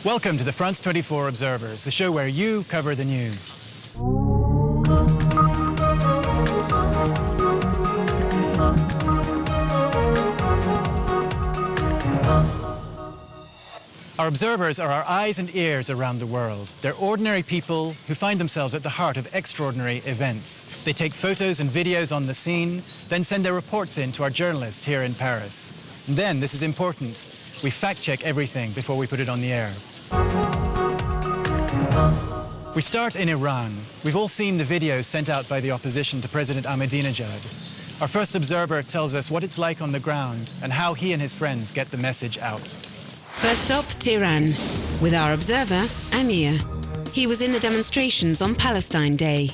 Welcome to the France 24 Observers, the show where you cover the news. Our observers are our eyes and ears around the world. They're ordinary people who find themselves at the heart of extraordinary events. They take photos and videos on the scene, then send their reports in to our journalists here in Paris. And then, this is important, we fact-check everything before we put it on the air. We start in Iran. We've all seen the videos sent out by the opposition to President Ahmadinejad. Our first observer tells us what it's like on the ground and how he and his friends get the message out. First stop, Teheran, with our observer, Amir. He was in the demonstrations on Palestine Day.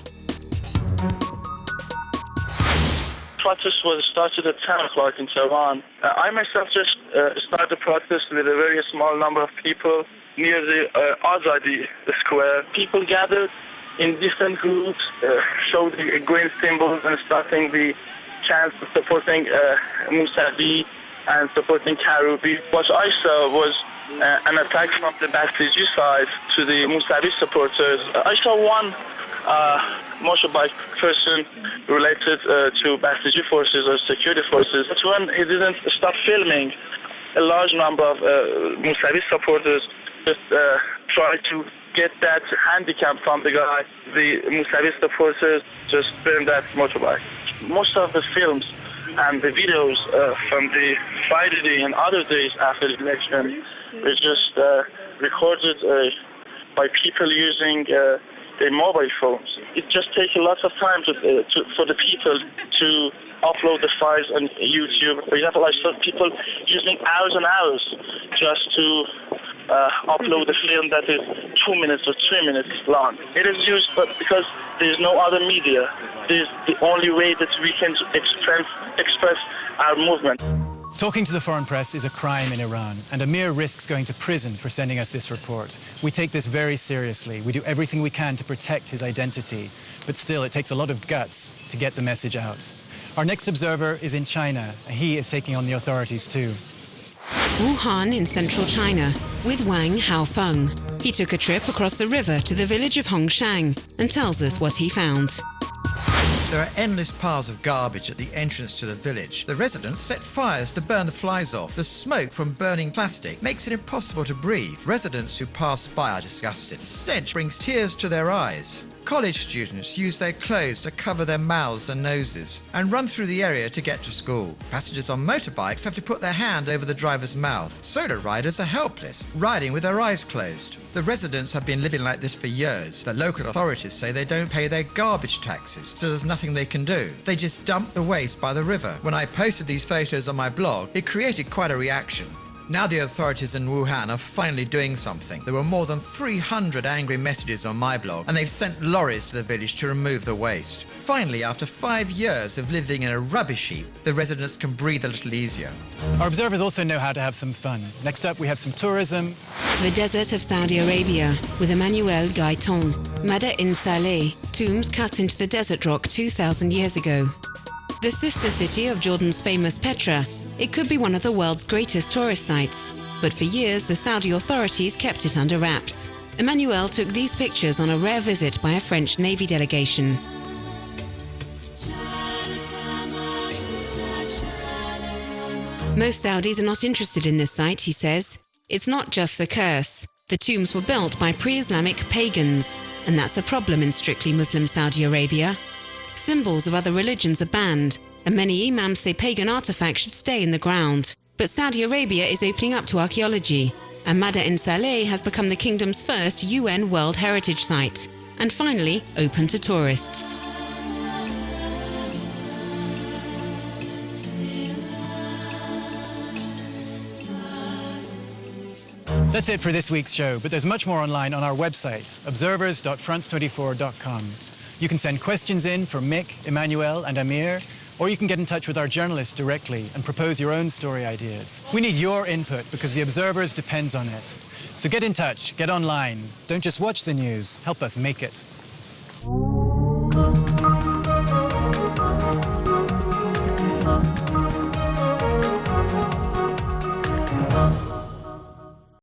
Protest was started at 10 o'clock in Tehran. I myself just started the protest with a very small number of people near the Azadi Square. People gathered in different groups, showed the green symbols and starting the chants supporting Mousavi and supporting Karoubi. What I saw was an attack from the Basiji side to the Mousavi supporters. I saw one motorbike person related to Basiji forces or security forces. But when he didn't stop filming, a large number of Mousavi supporters just tried to get that handicap from the guy. The Mousavi supporters just burned that motorbike. Most of the films and the videos from the Friday and other days after the election were just recorded by people using their mobile phones. It just takes a lot of time for the people to upload the files on YouTube. For example, I saw people using hours and hours just to upload a film that is 2 minutes or 3 minutes long. It is used because there is no other media. This is the only way that we can express our movement. Talking to the foreign press is a crime in Iran, and Amir risks going to prison for sending us this report. We take this very seriously. We do everything we can to protect his identity, but still it takes a lot of guts to get the message out. Our next observer is in China. He is taking on the authorities too. Wuhan in central China, with Wang Haofeng. He took a trip across the river to the village of Hongshan and tells us what he found. There are endless piles of garbage at the entrance to the village. The residents set fires to burn the flies off. The smoke from burning plastic makes it impossible to breathe. Residents who pass by are disgusted. The stench brings tears to their eyes. College students use their clothes to cover their mouths and noses and run through the area to get to school. Passengers on motorbikes have to put their hand over the driver's mouth. Solar riders are helpless, riding with their eyes closed. The residents have been living like this for years. The local authorities say they don't pay their garbage taxes, so there's nothing they can do. They just dump the waste by the river. When I posted these photos on my blog, it created quite a reaction. Now the authorities in Wuhan are finally doing something. There were more than 300 angry messages on my blog, and they've sent lorries to the village to remove the waste. Finally, after 5 years of living in a rubbish heap, the residents can breathe a little easier. Our observers also know how to have some fun. Next up, we have some tourism. The desert of Saudi Arabia, with Emmanuel Gaiton. Mada-in Saleh, tombs cut into the desert rock 2,000 years ago. The sister city of Jordan's famous Petra, it could be one of the world's greatest tourist sites, but for years the Saudi authorities kept it under wraps. Emmanuel took these pictures on a rare visit by a French Navy delegation. Most Saudis are not interested in this site, he says. It's not just the curse. The tombs were built by pre-Islamic pagans, and that's a problem in strictly Muslim Saudi Arabia. Symbols of other religions are banned, and many imams say pagan artifacts should stay in the ground. But Saudi Arabia is opening up to archaeology, and Mada-in Saleh has become the kingdom's first UN World Heritage Site, and finally open to tourists. That's it for this week's show, but there's much more online on our website, observers.france24.com. You can send questions in for Mick, Emmanuel and Amir, or you can get in touch with our journalists directly and propose your own story ideas. We need your input because the Observers depends on it. So get in touch, get online. Don't just watch the news, help us make it.